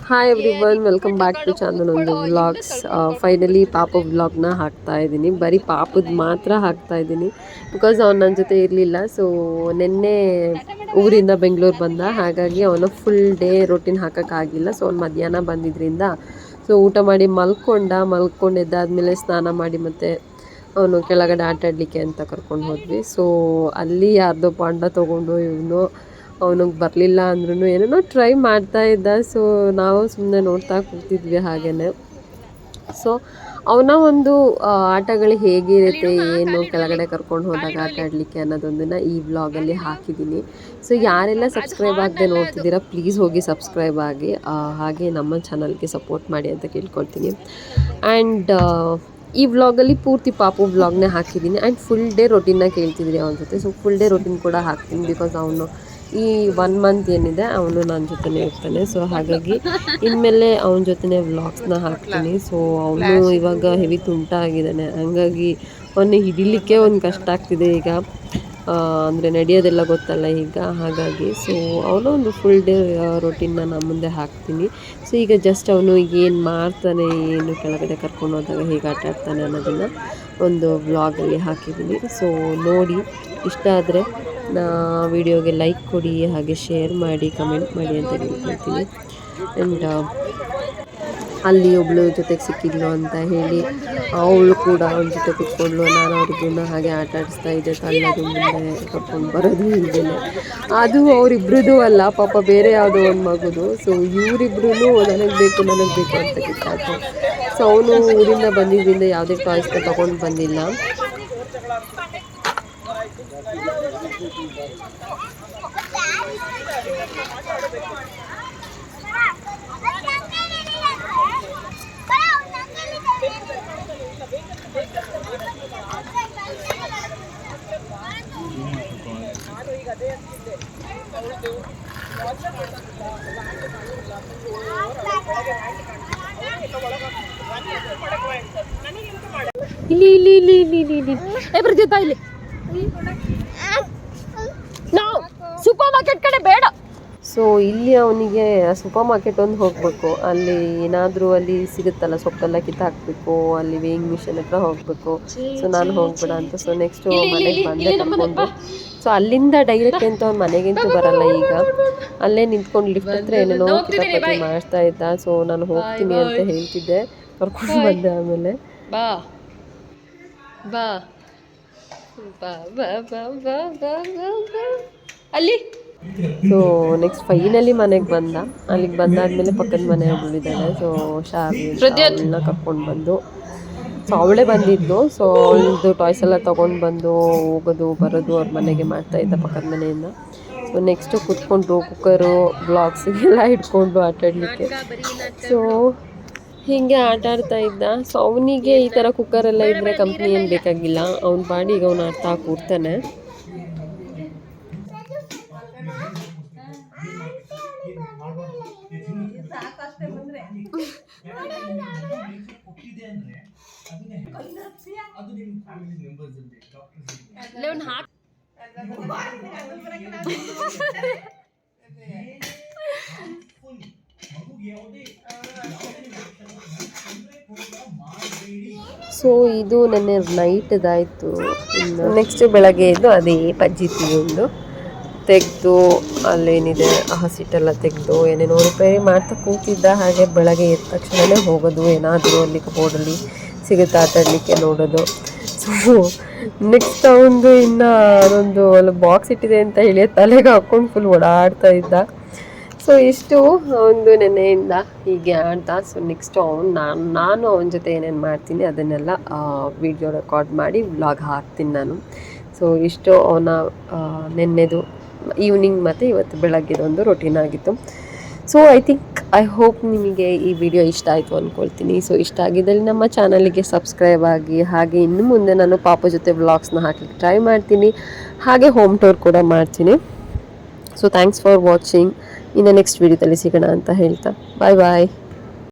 Hi everyone, welcome back to channel ಒಂದು vlogs. Finally ಪಾಪ ವ್ಲಾಗ್ನ ಹಾಕ್ತಾ ಇದ್ದೀನಿ. ಬರೀ ಪಾಪದ ಮಾತ್ರ ಹಾಕ್ತಾ ಇದ್ದೀನಿ ಬಿಕಾಸ್ ಅವ್ನು ನನ್ನ ಜೊತೆ ಇರಲಿಲ್ಲ. ಸೊ ನಿನ್ನೆ ಊರಿಂದ ಬೆಂಗಳೂರು ಬಂದ, ಹಾಗಾಗಿ ಅವನು ಫುಲ್ ಡೇ ರೊಟೀನ್ ಹಾಕೋಕ್ಕಾಗಿಲ್ಲ. ಸೊ ಅವ್ನು ಮಧ್ಯಾಹ್ನ ಬಂದಿದ್ದರಿಂದ ಸೊ ಊಟ ಮಾಡಿ ಮಲ್ಕೊಂಡು ಎದ್ದಾದಮೇಲೆ ಸ್ನಾನ ಮಾಡಿ ಮತ್ತು ಅವನು ಕೆಳಗಡೆ ಆಟ ಆಡಲಿಕ್ಕೆ ಅಂತ ಕರ್ಕೊಂಡು ಹೋದ್ವಿ. ಸೊ ಅಲ್ಲಿ ಯಾರ್ದೋ ಪಾಂಡ ತೊಗೊಂಡು ಇವನು ಅವನಿಗೆ ಬರಲಿಲ್ಲ ಅಂದ್ರೂ ಏನೇನೋ ಟ್ರೈ ಮಾಡ್ತಾ ಇದ್ದ. ಸೊ ನಾವು ಸುಮ್ಮನೆ ನೋಡ್ತಾ ಕೂತಿದ್ವಿ ಹಾಗೇ. ಸೊ ಅವನ ಒಂದು ಆಟಗಳು ಹೇಗಿರುತ್ತೆ, ಏನು ಕೆಳಗಡೆ ಕರ್ಕೊಂಡು ಹೋದಾಗ ಆಟ ಆಡಲಿಕ್ಕೆ ಅನ್ನೋದೊಂದನ್ನು ಈ ವ್ಲಾಗಲ್ಲಿ ಹಾಕಿದ್ದೀನಿ. ಸೊ ಯಾರೆಲ್ಲ ಸಬ್ಸ್ಕ್ರೈಬ್ ಆಗದೆ ನೋಡ್ತಿದ್ದೀರಾ ಪ್ಲೀಸ್ ಹೋಗಿ ಸಬ್ಸ್ಕ್ರೈಬ್ ಆಗಿ, ಹಾಗೆ ನಮ್ಮ ಚಾನಲ್ಗೆ ಸಪೋರ್ಟ್ ಮಾಡಿ ಅಂತ ಕೇಳ್ಕೊಳ್ತೀನಿ. ಆ್ಯಂಡ್ ಈ ವ್ಲಾಗಲ್ಲಿ ಪೂರ್ತಿ ಪಾಪು ವ್ಲಾಗ್ನೇ ಹಾಕಿದ್ದೀನಿ. ಆ್ಯಂಡ್ ಫುಲ್ ಡೇ ರೊಟೀನ್ನ ಕೇಳ್ತಿದ್ರಿ ಅವನ ಜೊತೆ. ಸೊ ಫುಲ್ ಡೇ ರೊಟೀನ್ ಕೂಡ ಹಾಕ್ತೀನಿ ಬಿಕಾಸ್ ಅವನು ಈ 1 ಮಂತ್ ಏನಿದೆ ಅವನು ನನ್ನ ಜೊತೆನೇ ಇರ್ತಾನೆ. ಸೊ ಹಾಗಾಗಿ ಇನ್ಮೇಲೆ ಅವನ ಜೊತೆನೇ ವ್ಲಾಗ್ಸ್ನ ಹಾಕ್ತೀನಿ. ಸೊ ಅವನು ಇವಾಗ ಹೆವಿ ತುಂಟ ಆಗಿದ್ದಾನೆ, ಹಂಗಾಗಿ ಅವನ್ನ ಹಿಡಿಲಿಕ್ಕೆ ಒಂದು ಕಷ್ಟ ಆಗ್ತಿದೆ ಈಗ. ಅಂದರೆ ನಡೆಯೋದೆಲ್ಲ ಗೊತ್ತಲ್ಲ ಈಗ, ಹಾಗಾಗಿ ಸೊ ಅವನು ಒಂದು ಫುಲ್ ಡೇ ರೊಟೀನ್ನ ನಾನು ಮುಂದೆ ಹಾಕ್ತೀನಿ. ಸೊ ಈಗ ಜಸ್ಟ್ ಅವನು ಏನು ಮಾಡ್ತಾನೆ, ಏನು ಕೆಳಗಡೆ ಕರ್ಕೊಂಡು ಹೋದಾಗ ಹೇಗೆ ಆಟ ಆಡ್ತಾನೆ ಅನ್ನೋದನ್ನು ಒಂದು ವ್ಲಾಗಲ್ಲಿ ಹಾಕಿದ್ದೀನಿ. ಸೊ ನೋಡಿ, ಇಷ್ಟ ಆದರೆ ವಿಡಿಯೋಗೆ ಲೈಕ್ ಕೊಡಿ, ಹಾಗೆ ಶೇರ್ ಮಾಡಿ, ಕಮೆಂಟ್ ಮಾಡಿ ಅಂತ ಕೇಳ್ಕೊಳ್ತೀನಿ. ಆ್ಯಂಡ್ ಅಲ್ಲಿ ಒಬ್ಬಳು ಜೊತೆಗೆ ಸಿಕ್ಕಿದ್ಲು ಅಂತ ಹೇಳಿ ಅವಳು ಕೂಡ ಅವಳ ಜೊತೆ ಕುತ್ಕೊಂಡ್ಲು. ನಾನು ಅವ್ರಿಬ್ಬರನ್ನ ಹಾಗೆ ಆಟ ಆಡಿಸ್ತಾ ಇದ್ದೆ, ತಳ್ಳೋದು ಮುಂದೆ ಕರ್ಕೊಂಡು ಬರೋದು ಇದ್ದೇನೆ. ಅದು ಅವರಿಬ್ರದ್ದು ಅಲ್ಲ, ಪಾಪ ಬೇರೆ ಯಾವುದೋ ಒಂದು ಮಗುದು. ಸೊ ಇವರಿಬ್ರು ನನಗೆ ಬೇಕು ಅಂತ ಕಿತ್ತಾಯ್ತು. ಸೊ ಅವನು ಊರಿಂದ ಬಂದಿದ್ದರಿಂದ ಯಾವುದೇ ಟಾಯ್ಸ್ನ ತೊಗೊಂಡು ಬಂದಿಲ್ಲ. ಇಲ್ಲಿ ಇಲ್ಲಿ ಇಲ್ಲಿ ಇಲ್ಲಿ ಇಲ್ಲಿ ಇಲ್ಲಿ ಬರ್ತಿತ್ತಾ ಇಲ್ಲಿ ನಾವು ಸೂಪರ್ ಮಾರ್ಕೆಟ್ ಕಡೆ ಬೇಡ. ಸೊ ಇಲ್ಲಿ ಅವನಿಗೆ ಸೂಪರ್ ಮಾರ್ಕೆಟ್ ಒಂದು ಹೋಗಬೇಕು, ಅಲ್ಲಿ ಏನಾದರೂ ಅಲ್ಲಿ ಸಿಗುತ್ತಲ್ಲ ಸೊಪ್ಪೆಲ್ಲ ಕಿತ್ತಾಕಬೇಕು, ಅಲ್ಲಿ ವೇಯಿಂಗ್ ಮಿಷನ್ ಹತ್ರ ಹೋಗಬೇಕು. ಸೊ ನಾನು ಹೋಗ್ಬೇಡ ಅಂತ. ಸೊ ನೆಕ್ಸ್ಟು ಮನೆಗೆ ಬಂದೆ ಕರ್ಕೊಂಡು. ಸೊ ಅಲ್ಲಿಂದ ಡೈರೆಕ್ಟ್ ಅಂತ ಅವ್ನು ಮನೆಗಂತೂ ಬರಲ್ಲ, ಈಗ ಅಲ್ಲೇ ನಿಂತ್ಕೊಂಡು ಲಿಫ್ಟ್ ಹತ್ರ ಏನೇನೋ ಕಿತಾಪತಿ ಮಾಡ್ತಾ ಇದ್ದ. ಸೊ ನಾನು ಹೋಗ್ತೀನಿ ಅಂತ ಹೇಳ್ತಿದ್ದೆ, ಕರ್ಕೊಂಡು ಬಂದೆ. ಆಮೇಲೆ ಬಾ ಬಾ ಬಾ ಬಾ ಬಾ ಬಾ ಬಾ ಬಾ ಅಲ್ಲಿ. ಸೊ ನೆಕ್ಸ್ಟ್ ಫೈನಲಿ ಮನೆಗೆ ಬಂದ. ಅಲ್ಲಿಗೆ ಬಂದಾದ್ಮೇಲೆ ಪಕ್ಕದ ಮನೆ ಒಬ್ಬಳಿದ್ದಾಳೆ, ಸೊ ಶಾವಿನ ಕರ್ಕೊಂಡು ಬಂದು. ಸೊ ಅವಳೇ ಬಂದಿದ್ದು. ಸೊ ಅವಳದು ಟಾಯ್ಸ್ ಎಲ್ಲ ತೊಗೊಂಡು ಬಂದು ಹೋಗೋದು ಬರೋದು ಅವ್ರ ಮನೆಗೆ ಮಾಡ್ತಾ ಇದ್ದ ಪಕ್ಕದ ಮನೆಯಿಂದ. ಸೊ ನೆಕ್ಸ್ಟು ಕುತ್ಕೊಂಡು ಕುಕ್ಕರು ಬ್ಲಾಗ್ಸಿಗೆಲ್ಲ ಇಟ್ಕೊಂಡು ಆಟ ಆಡಲಿಕ್ಕೆ. ಸೊ ಹೀಗೆ ಆಟ ಆಡ್ತಾ ಇದ್ದ. ಸೊ ಅವನಿಗೆ ಈ ಥರ ಕುಕ್ಕರೆಲ್ಲ ಇದ್ದರೆ ಕಂಪ್ನಿ ಏನು ಬೇಕಾಗಿಲ್ಲ, ಅವ್ನ ಬಾಡಿಗೆ ಅವ್ನು ಆಡ್ತಾ ಕೂರ್ತಾನೆ. ಸೊ ಇದು ನೆನ್ನೆ ನೈಟ್ದಾಯಿತು. ನೆಕ್ಸ್ಟ್ ಬೆಳಗ್ಗೆ ಎದ್ದು ಅದೇ ಪಜ್ಜಿ ತಿಂದು ತೆಗೆದು ಅಲ್ಲೇನಿದೆ ಹಸಿಟ್ಟೆಲ್ಲ ತೆಗೆದು ಏನೇನೋ ರಿಪೇರಿ ಮಾಡ್ತಾ ಕೂತಿದ್ದ. ಹಾಗೆ ಬೆಳಗ್ಗೆ ಎದ್ದ ತಕ್ಷಣವೇ ಹೋಗೋದು, ಏನಾದರೂ ಅಲ್ಲಿ ಕಬೋರ್ಡಲ್ಲಿ ಸಿಗುತ್ತೆ ಆಟ ಆಡಲಿಕ್ಕೆ ನೋಡೋದು. ಸೊ ನೆಕ್ಸ್ಟ್ ಅವನು ಇನ್ನು ಅದೊಂದು ಅಲ್ಲಿ ಬಾಕ್ಸ್ ಇಟ್ಟಿದೆ ಅಂತ ಹೇಳಿ ತಲೆಗೆ ಹಾಕ್ಕೊಂಡು ಫುಲ್ ಓಡಾಡ್ತಾ ಇದ್ದ. ಸೊ ಇಷ್ಟು ಒಂದು ನೆನೆಯಿಂದ ಹೀಗೆ ಆಡ್ದ. ಸೊ ನೆಕ್ಸ್ಟು ನಾನು ಅವನ ಜೊತೆ ಏನೇನು ಮಾಡ್ತೀನಿ ಅದನ್ನೆಲ್ಲ ವಿಡಿಯೋ ರೆಕಾರ್ಡ್ ಮಾಡಿ ವ್ಲಾಗ್ ಹಾಕ್ತೀನಿ ನಾನು. ಸೊ ಇಷ್ಟು ಅವನ ನೆನ್ನೆದು ಈವ್ನಿಂಗ್ ಮತ್ತು ಇವತ್ತು ಬೆಳಗ್ಗೆದೊಂದು ರೊಟೀನ್ ಆಗಿತ್ತು. ಸೊ ಐ ಹೋಪ್ ನಿಮಗೆ ಈ ವಿಡಿಯೋ ಇಷ್ಟ ಆಯಿತು ಅಂದ್ಕೊಳ್ತೀನಿ. ಸೊ ಇಷ್ಟ ಆಗಿದ್ದಲ್ಲಿ ನಮ್ಮ ಚಾನಲಿಗೆ ಸಬ್ಸ್ಕ್ರೈಬ್ ಆಗಿ, ಹಾಗೆ ಇನ್ನು ಮುಂದೆ ನಾನು ಪಾಪ ಜೊತೆ ವ್ಲಾಗ್ಸ್ನ ಹಾಕಲಿಕ್ಕೆ ಟ್ರೈ ಮಾಡ್ತೀನಿ, ಹಾಗೆ ಹೋಮ್ ಟೂರ್ ಕೂಡ ಮಾಡ್ತೀನಿ. So thanks for watching. ಇನ್ನು ನೆಕ್ಸ್ಟ್ ವಿಡಿಯೋದಲ್ಲಿ ಸಿಗೋಣ ಅಂತ ಹೇಳ್ತಾ ಬಾಯ್ ಬಾಯ್.